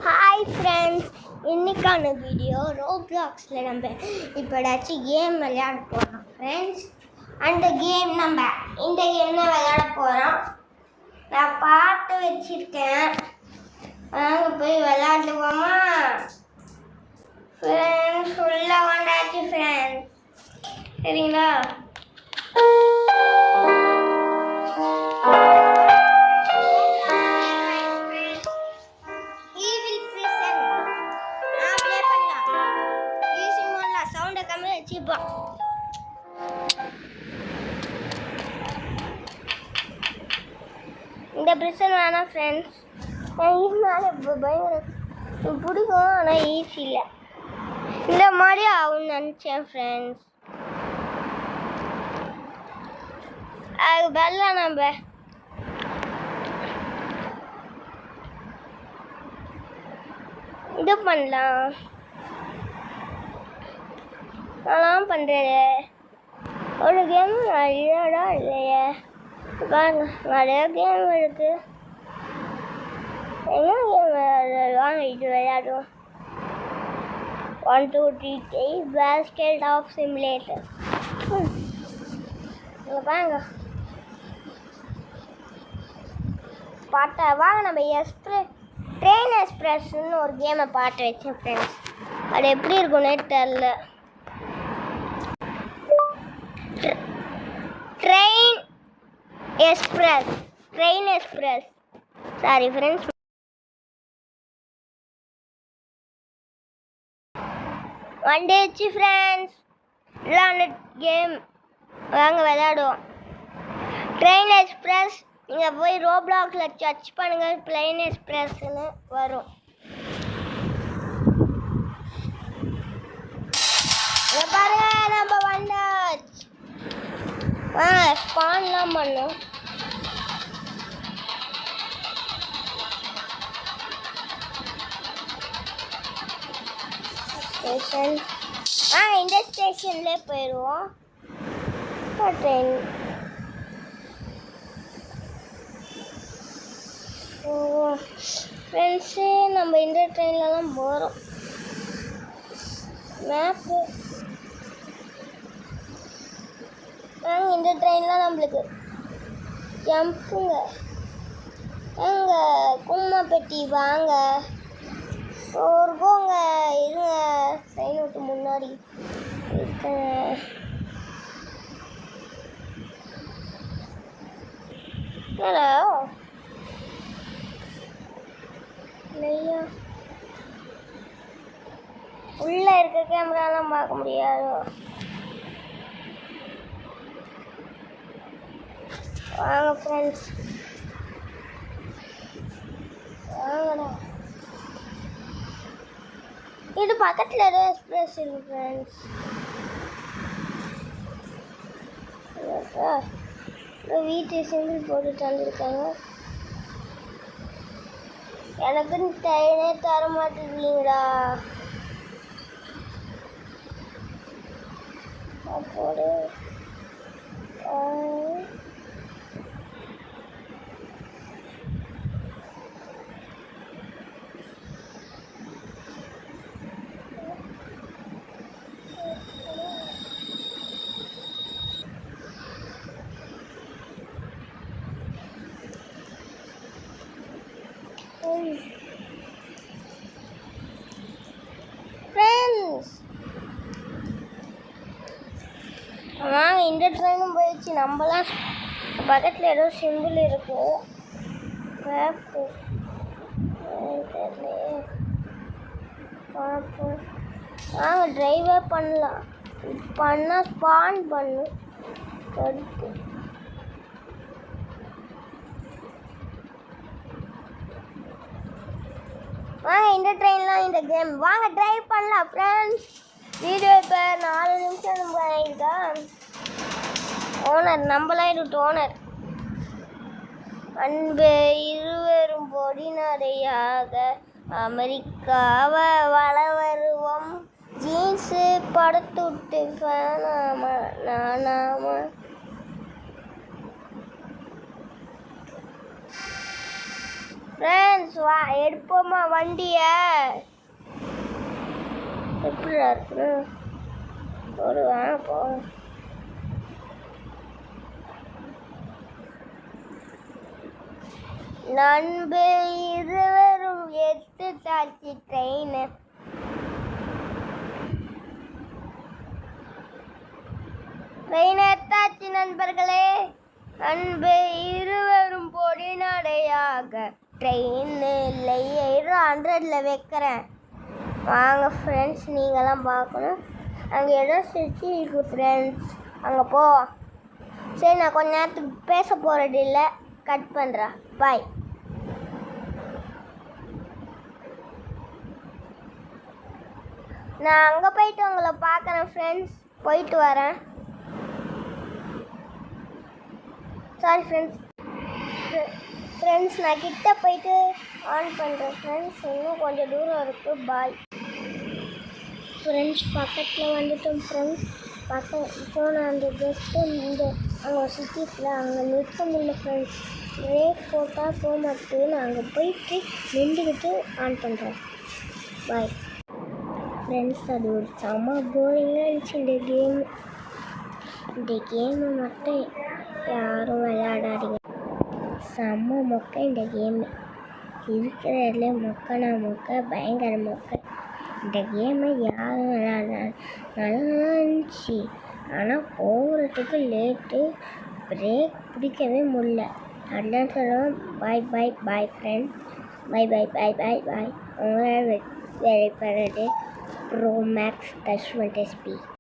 Hi friends, இன்றைக்கான video ரோப்ளாக்ஸில் நம்ம இப்போ ஏதாச்சும் கேம் விளையாட போகிறோம் ஃப்ரெண்ட்ஸ். அந்த கேம் இந்த கேம் தான் விளையாட போகிறோம். நான் பாட்டு வச்சுருக்கேன், நாங்க போய் விளையாடுவோமா ஃப்ரெண்ட்ஸ்? ஃபுல்லாக வந்தாச்சு ஃப்ரெண்ட்ஸ், சரிங்களா? இந்த பிரச்சனை வேணாம் ஃப்ரெண்ட்ஸ். இதனால பயங்கர பிடிக்கும், ஆனால் ஈஸி இல்லை. இந்த மாதிரி ஆகும்னு நினச்சேன் ஃப்ரெண்ட்ஸ். அது பதிலாக நம்ம இது பண்ணலாம். நான் பண்ணுறது ஒரு கேம் நல்லடா இல்லையே. பாருங்க, நிறைய கேம் இருக்கு. என்ன கேம் விளையாடுவாங்க? இது விளையாடுவோம். 1 2 3 பேஸ்கெட் ஆஃப் சிமுலேட்டர். இங்கே பாருங்க பாட்டை. வாங்க நம்ம ட்ரெயின் எக்ஸ்பிரஸ்ன்னு ஒரு கேமை பாட்டு வச்சேன் ஃப்ரெண்ட்ஸ். அது எப்படி இருக்கும்னே தெரில. Train express sorry friends. வந்துச்சு ஃப்ரெண்ட்ஸ், விளையாண்டு கேம். வாங்க விளையாடுவோம். Train express. நீங்கள் போய் ரோப்ளாக்ஸில் சர்ச் பண்ணுங்கள், ட்ரெயின் எக்ஸ்பிரஸ்ன்னு வரும். பாருங்க, நம்ம வந்தாச்சு. ஸ்பான்லாம் பண்ணும். ஸ்டேஷன். இந்த ஸ்டேஷன்லேயே போயிடுவோம். ட்ரெயின் ஃப்ரெண்ட்ஸு, நம்ம இந்த ட்ரெயினில் தான் போகிறோம். மேப்பு. இந்த ட்ரெயினில் நம்மளுக்கு ஜம்புங்க. எங்க கும்மாப்பட்டி வாங்க போங்க. இருங்க, ட்ரெயின் விட்டு முன்னாடி இருக்க. ஹலோ இல்லையா? உள்ளே இருக்க கேமராலாம் பார்க்க முடியாது. வாங்க ஃப்ரெண்ட்ஸ், வாங்கடா. இது பக்கத்தில் ஏதோ எக்ஸ்பிரஸ் இருக்கு ஃப்ரெண்ட்ஸ். வீட்டு சிம்பிள் போட்டு தந்துருக்காங்க. எனக்குன்னு ட்ரெயினே தர மாட்டேங்கிறீங்களா? அப்போது ஃப்ரெண்ட்ஸ், வாங்க. இந்த ட்ரெயினும் போயிடுச்சு. நம்மலாம் பக்கத்தில் ஏதோ சிம்பிள் இருக்கு. வாங்க டிரைவே பண்ணலாம். பண்ணால் ஸ்பான் பண்ணு அடுத்து. வாங்க இந்த ட்ரெயின்லாம் இந்த கேம். வாங்க ட்ரைவ் பண்ணலாம் ஃப்ரெண்ட்ஸ். வீடியோ இப்போ 4 நிமிஷம் ஆகிருக்கா. Owner நம்மளாயிட்டு owner. அன்பு இருவரும் பொடிநடையாக அமெரிக்காவை வள வருவோம். ஜீன்ஸு படத்துட்டு ஃபேனாமா நானாமா. ஃப்ரெண்ட்ஸ் வா எடுப்போமா வண்டியை. எப்படிடா இருக்கு ஒரு போ. நண்பு இருவரும் எடுத்து தாச்சி ட்ரெயின். ட்ரெயின் எடுத்தாச்சு நண்பர்களே. நண்பு இருவரும் பொடி நடையாக ட்ரெயின் இல்லை 100ல் வைக்கிறேன். வாங்க ஃப்ரெண்ட்ஸ், நீங்களாம் பார்க்கணும். அங்கே ஏதோ சிரிச்சு இருக்கு ஃப்ரெண்ட்ஸ், அங்கே போ. சரி, நான் கொஞ்ச நேரத்துக்கு பேச போகிறது இல்லை, கட் பண்ணுறேன். பாய். நான் அங்கே போயிட்டு உங்களை பார்க்குறேன் ஃப்ரெண்ட்ஸ். போயிட்டு வரேன். சாரி ஃப்ரெண்ட்ஸ், நான் கிட்ட போயிட்டு ஆன் பண்ணுறேன் ஃப்ரெண்ட்ஸ். இன்னும் கொஞ்சம் தூரம் இருக்குது. Bye friends. பக்கத்தில் வந்துட்டோம் ஃப்ரெண்ட்ஸ். இப்போ நான் அந்த ஜஸ்ட்டு இந்த அங்கே சிட்டிஸில் அங்கே நிற்க முடியல ஃப்ரெண்ட்ஸ். பிரேக் போட்டால் போக மாட்டேங்குது. நான் அங்கே போயிட்டு நின்றுக்கிட்டு ஆன் பண்ணுறேன். Bye friends. அது ஒரு செம்ம போரிங்காக இருந்துச்சு இந்த கேமை மட்டும் யாரும் விளையாடாதீங்க. செம்ம மொக்கை இந்த கேமு. இருக்கிற இடத்துல மொக்கைனா மொக்கை, பயங்கர மொக்கை. இந்த கேமை யாரும் விளையாட நல்லா இருந்துச்சு. ஆனால் போகிறதுக்கு லேட்டு, பிரேக் பிடிக்கவே முடியல. அதான் சொல்லுவோம். Bye friends. பாய். உங்களால் வெளிப்படுறது ப்ரோ மேக்ஸ் டச் 1 SP.